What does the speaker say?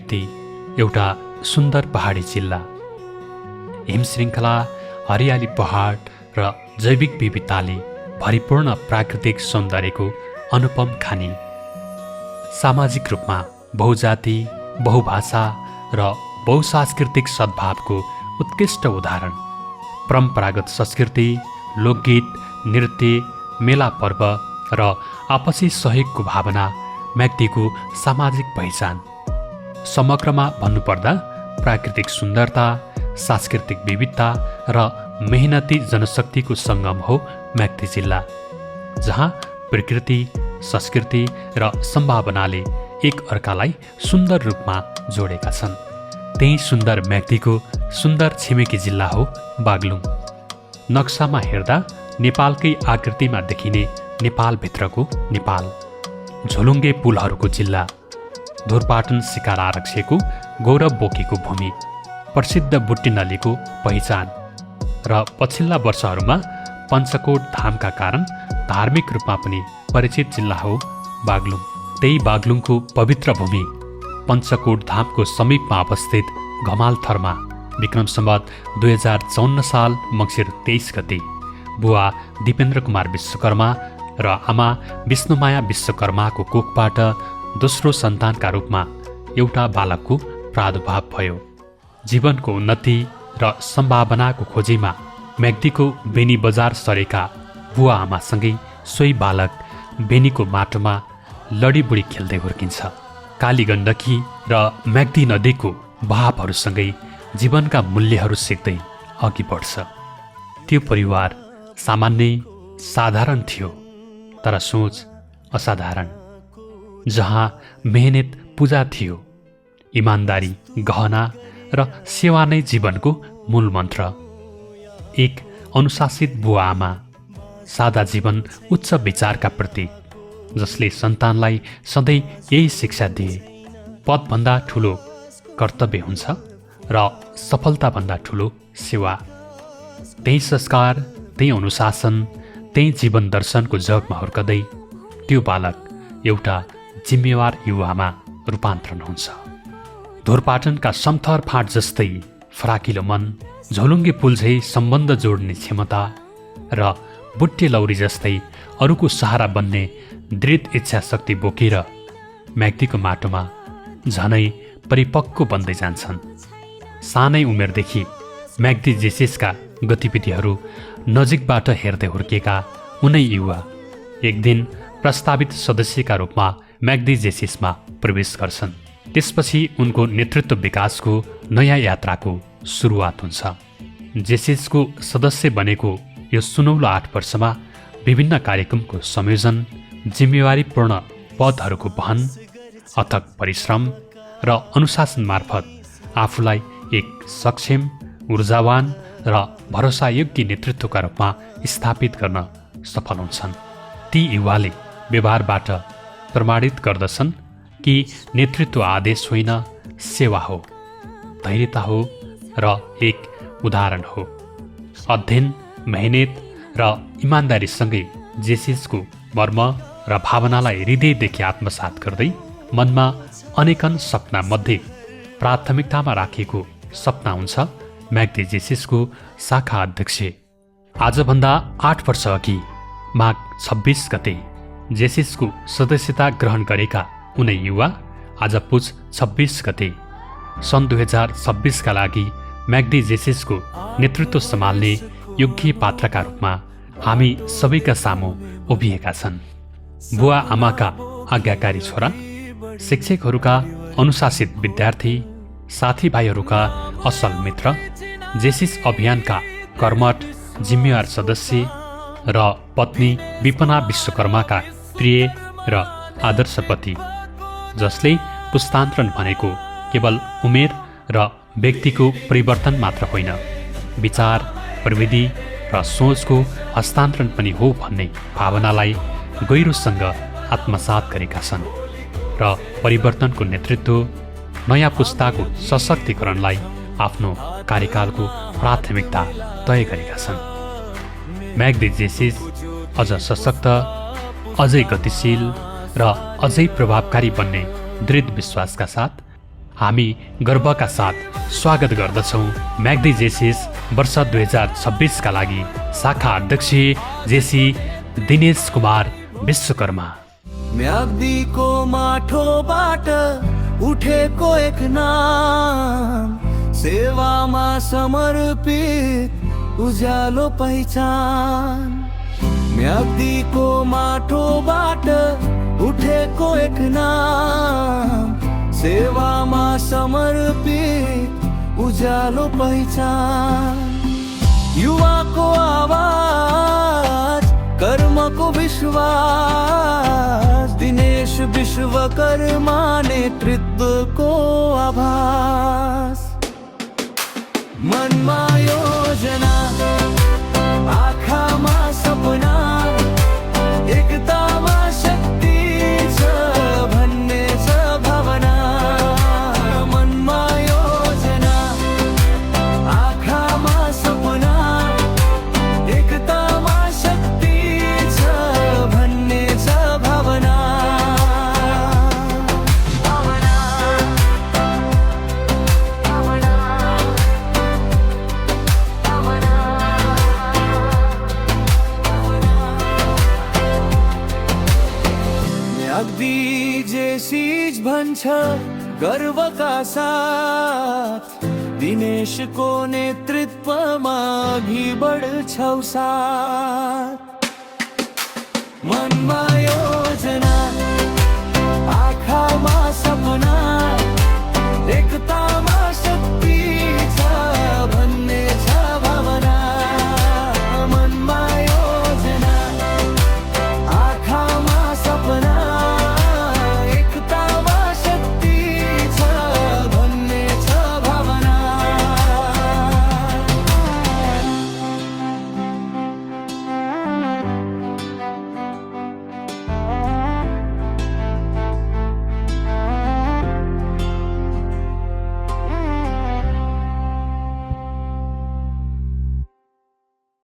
म्याग्दी एउटा सुन्दर पहाडी जिल्ला। हिमश्रृङ्खला, हरियाली पहाड र जैविक विविधताले भरिपूर्ण प्राकृतिक सौन्दर्यको अनुपम खानी। सामाजिक रूपमा बहुजाति, बहुभाषा र बहुसांस्कृतिक सद्भावको उत्कृष्ट उदाहरण। परम्परागत संस्कृति, लोकगीत, नृत्य, मेला पर्व र आपसी सहयोगको भावना म्याग्दीको सामाजिक पहिचान। समग्रमा भन्नुपर्दा प्राकृतिक सुन्दरता, सांस्कृतिक विविधता र मेहनती जनशक्तिको सङ्गम हो म्याग्दी जिल्ला, जहाँ प्रकृति, संस्कृति र सम्भावनाले एक अर्कालाई सुन्दर रूपमा जोडेका छन्। त्यही सुन्दर म्याग्दीको सुन्दर छिमेकी जिल्ला हो बागलुङ। नक्सामा हेर्दा नेपालकै आकृतिमा देखिने नेपालभित्रको नेपाल। झोलुङ्गे पुलहरूको जिल्ला, धुरपाटन शिकार आरक्षको गौरव बोकेको भूमि, प्रसिद्ध बुट्टी नलीको पहिचान र पछिल्ला वर्षहरूमा पञ्चकोट धामका कारण धार्मिक रूपमा पनि परिचित जिल्ला हो बागलुङ। त्यही बागलुङको पवित्र भूमि पञ्चकोट धामको समीपमा अवस्थित घमालथरमा विक्रम सम्वत 2054 साल मङ्सिर 23 गते बुवा दिपेन्द्र कुमार विश्वकर्मा र आमा विष्णुमाया विश्वकर्माको कोखबाट दोस्रो सन्तानका रूपमा एउटा बालकको प्रादुर्भाव भयो। जीवनको उन्नति र सम्भावनाको खोजीमा म्याग्दीको बेनी बजार सरेका बुवा आमासँगै सोही बालक बेनीको माटोमा लडीबुडी खेल्दै हुर्किन्छ। काली गण्डकी र म्याग्दी नदीको बहावहरूसँगै जीवनका मूल्यहरू सिक्दै अघि बढ्छ। त्यो परिवार सामान्य साधारण थियो, तर सोच असाधारण, जहाँ मेहनत पूजा थियो, इमान्दारी गहना र सेवा नै जीवनको मूल मन्त्र। एक अनुशासित बुवा आमा, सादा जीवन उच्च विचारका प्रतीक, जसले सन्तानलाई सधैँ यही शिक्षा दिए, पदभन्दा ठुलो कर्तव्य हुन्छ र सफलताभन्दा ठुलो सेवा। त्यही संस्कार, त्यही अनुशासन, त्यही जीवन दर्शनको जगमा हुर्कदै त्यो बालक एउटा जिम्मेवार युवामा रूपान्तरण हुन्छ। धुरपाटनका समथर फाँट जस्तै फराकिलो मन, झोलुङ्गे पुल झै सम्बन्ध जोड्ने क्षमता र बुट्टे लौरी जस्तै अरूको सहारा बन्ने दृढ इच्छा शक्ति बोकेर म्याग्दीको माटोमा झनै परिपक्व बन्दै जान्छन्। सानै उमेरदेखि म्याग्दी जेसिसका गतिविधिहरू नजिकबाट हेर्दै हुर्केका उनै युवा एक दिन प्रस्तावित सदस्यका रूपमा म्याग्दी जेसिसमा प्रवेश गर्छन्। त्यसपछि उनको नेतृत्व विकासको नयाँ यात्राको सुरुवात हुन्छ। जेसिसको सदस्य बनेको यो सुनौलो 8 वर्षमा विभिन्न कार्यक्रमको संयोजन, जिम्मेवारीपूर्ण पदहरूको वहन, अथक परिश्रम र अनुशासन मार्फत आफूलाई एक सक्षम, ऊर्जावान र भरोसायोग्य नेतृत्वका रूपमा स्थापित गर्न सफल हुन्छन्। ती युवाले व्यवहारबाट प्रमाणित गर्दछन् कि नेतृत्व आदेश होइन, सेवा हो, धैर्यता हो र एक उदाहरण हो। अध्ययन, मेहनत र इमान्दारीसँगै जेसिसको मर्म र भावनालाई हृदयदेखि आत्मसात गर्दै मनमा अनेकन सपना मध्ये प्राथमिकतामा राखेको सपना हुन्छ म्याग्दी जेसिसको शाखा अध्यक्ष। आजभन्दा 8 वर्ष अघि माघ 26 गते जेसिसको सदस्यता ग्रहण गरेका उनै युवा आज पुस 26 गते सन् 2026 का लागि म्याग्दी जेसिसको नेतृत्व सम्हाल्ने योग्य पात्रका रूपमा हामी सबैका सामु उभिएका छन्। बुवा आमाका आज्ञाकारी छोरा, शिक्षकहरूका अनुशासित विद्यार्थी, साथीभाइहरूका असल मित्र, जेसिस अभियानका कर्मठ जिम्मेवार सदस्य र पत्नी विपना विश्वकर्माका प्रिय र आदर्श पति, जसले पुस्तान्तरण भनेको केवल उमेर र व्यक्तिको परिवर्तन मात्र होइन, विचार, प्रविधि र सोचको हस्तान्तरण पनि हो भन्ने भावनालाई गहिरोसँग आत्मसात गरेका छन् र परिवर्तनको नेतृत्व, नयाँ पुस्ताको सशक्तिकरणलाई आफ्नो कार्यकालको प्राथमिकता तय गरेका छन्। म्याग्दी जेसिस अझ सशक्त, अझै गतिशील र अझै प्रभावकारी बन्ने दृढ विश्वासका साथ हामी गर्वका साथ स्वागत गर्दछौँ म्याग्दी जेसिस वर्ष 2026 का लागि शाखा अध्यक्ष जेसी दिनेश कुमार विश्वकर्मा। म्याग्दीको माठोबाट उठेको एक नाम, सेवामा समर्पित उज्यालो पहिचान। म्याग्दीको माठोबाट उठेको एक नाम, सेवामा समर्पित उज्यालो पहिचान। युवाको आवाज, कर्मको विश्वास, दिनेश विश्वकर्मा नेतृत्वको आभास। मनमा योजना, आँखामा सपना, एकतामा शक्ति छ भन्ने छ भावना। मनमा योजना, आँखामा सपना, एकतामा शक्ति छ भन्ने छ भावना। म्याग्दी जेसिस भन्छ गर्वका साथ, दिनेशको नेतृत्वमा अघि बढ्छौ साथ। मनमा योजना, आँखामा सपना,